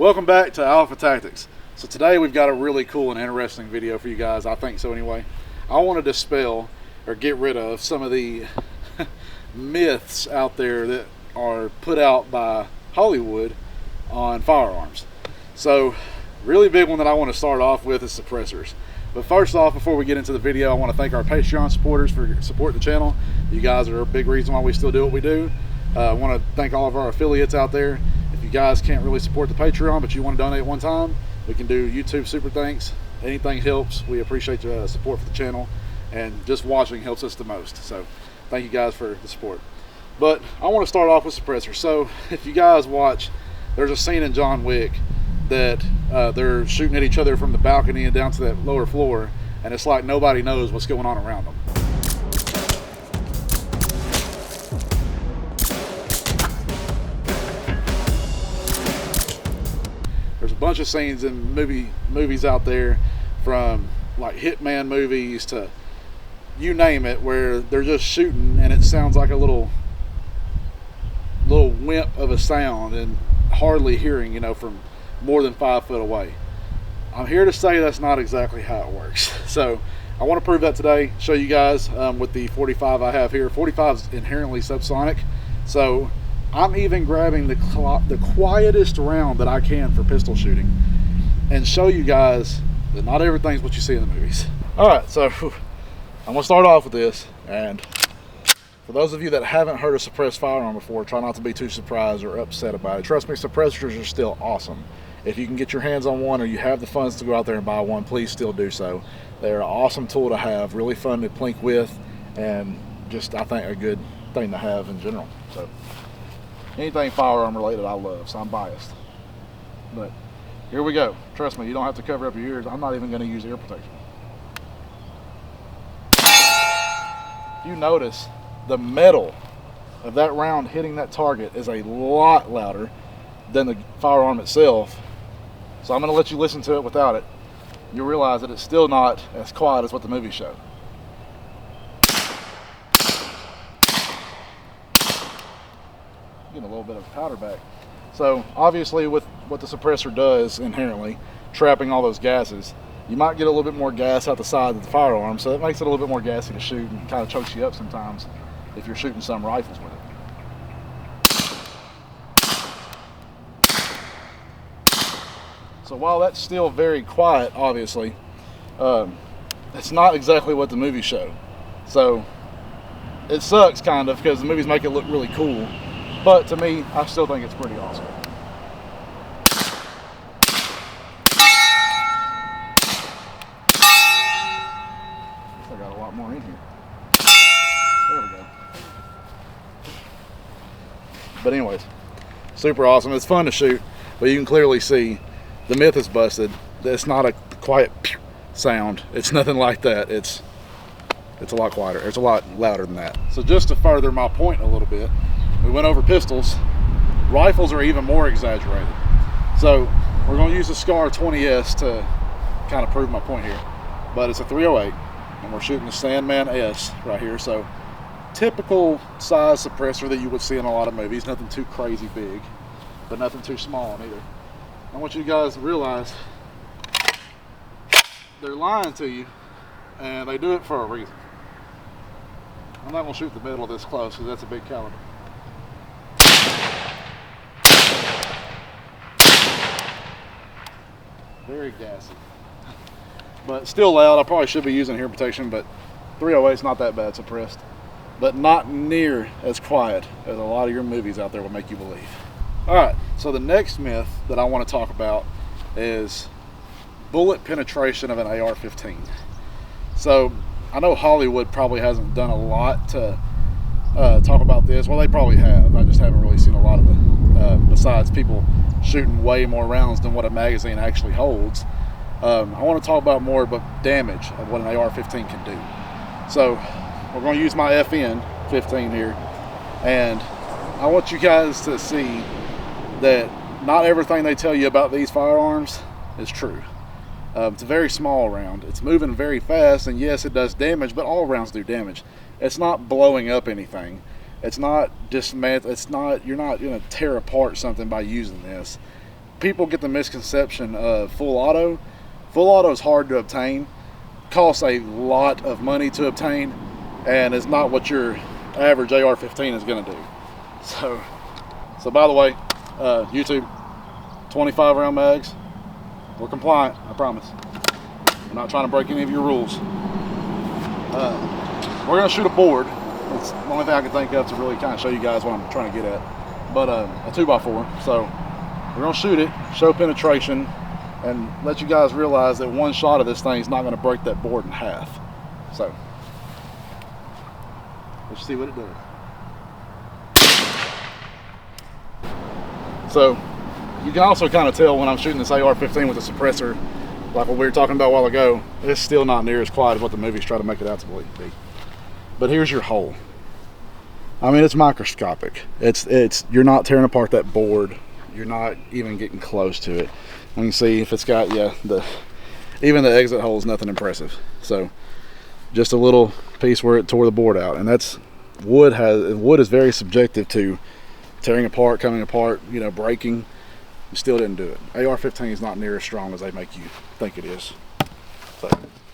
Welcome back to Alpha Tactics. So today we've got a really cool and interesting video for you guys. I think so anyway. I want to dispel or get rid of some of the myths out there that are put out by Hollywood on firearms. So really big one that I want to start off with is suppressors. But first off, before we get into the video, I want to thank our Patreon supporters for supporting the channel. You guys are a big reason why we still do what we do. I want to thank all of our affiliates out there. If you guys can't really support the Patreon, but you want to donate one time, we can do YouTube super thanks. Anything helps. We appreciate your support for the channel, and just watching helps us the most. So thank you guys for the support. But I want to start off with suppressors. So if you guys watch, there's a scene in John Wick that they're shooting at each other from the balcony and down to that lower floor, and it's like nobody knows what's going on around them. There's a bunch of scenes in movies out there, from like hitman movies to you name it, where they're just shooting and it sounds like a little wimp of a sound and hardly hearing, from more than 5 foot away. I'm here to say that's not exactly how it works. So I want to prove that today, show you guys with the 45 I have here. 45 is inherently subsonic, so I'm even grabbing the quietest round that I can for pistol shooting and show you guys that not everything's what you see in the movies. All right, so I'm gonna start off with this, and for those of you that haven't heard a suppressed firearm before, try not to be too surprised or upset about it. Trust me, suppressors are still awesome. If you can get your hands on one or you have the funds to go out there and buy one, please still do so. They're an awesome tool to have, really fun to plink with, and just, I think, a good thing to have in general. So anything firearm related I love, so I'm biased. But here we go. Trust me, you don't have to cover up your ears. I'm not even going to use ear protection. If you notice, the metal of that round hitting that target is a lot louder than the firearm itself. So I'm going to let you listen to it without it. You'll realize that it's still not as quiet as what the movie showed. Getting a little bit of powder back. So obviously with what the suppressor does inherently, trapping all those gases, you might get a little bit more gas out the side of the firearm, so it makes it a little bit more gassy to shoot and kind of chokes you up sometimes if you're shooting some rifles with it. So while that's still very quiet, obviously, it's not exactly what the movies show. So it sucks kind of, because the movies make it look really cool, but to me, I still think it's pretty awesome. I got a lot more in here. There we go. But anyways, super awesome. It's fun to shoot, but you can clearly see the myth is busted. It's not a quiet sound. It's nothing like that. It's a lot quieter. It's a lot louder than that. So just to further my point a little bit, we went over pistols. Rifles are even more exaggerated. So we're going to use the SCAR 20S to kind of prove my point here. But it's a 308, and we're shooting the Sandman S right here. So typical size suppressor that you would see in a lot of movies. Nothing too crazy big, but nothing too small either. I want you guys to realize they're lying to you, and they do it for a reason. I'm not going to shoot the middle this close because that's a big caliber. Very gassy, but still loud. I probably should be using ear protection, but 308 is not that bad suppressed, but not near as quiet as a lot of your movies out there will make you believe. All right, so the next myth that I want to talk about is bullet penetration of an AR-15. So I know Hollywood probably hasn't done a lot to talk about this. Well, they probably have. I just haven't really seen a lot of the, besides people shooting way more rounds than what a magazine actually holds. I want to talk about more about damage of what an AR-15 can do. So we're going to use my FN-15 here, and I want you guys to see that not everything they tell you about these firearms is true. It's a very small round. It's moving very fast, and yes, it does damage, but all rounds do damage. It's not blowing up anything. It's not dismantle. It's not, you're not going to tear apart something by using this. people get the misconception of full auto. Full auto is hard to obtain, costs a lot of money to obtain, and is not what your average AR-15 is going to do. So by the way, YouTube, 25 round mags, we're compliant, I promise. We're not trying to break any of your rules. We're going to shoot a board. That's the only thing I can think of to really kind of show you guys what I'm trying to get at. But a 2x4. So we're going to shoot it, show penetration, and let you guys realize that one shot of this thing is not going to break that board in half. So let's see what it does. So you can also kind of tell when I'm shooting this AR-15 with a suppressor, like what we were talking about a while ago, it's still not near as quiet as what the movies try to make it out to be. But here's your hole. I mean, it's microscopic. You're not tearing apart that board. You're not even getting close to it. You can see if it's got, even the exit hole is nothing impressive. So just a little piece where it tore the board out, and that's wood is very subjective to tearing apart, coming apart, breaking. You still didn't do it. AR-15 is not near as strong as they make you think it is. So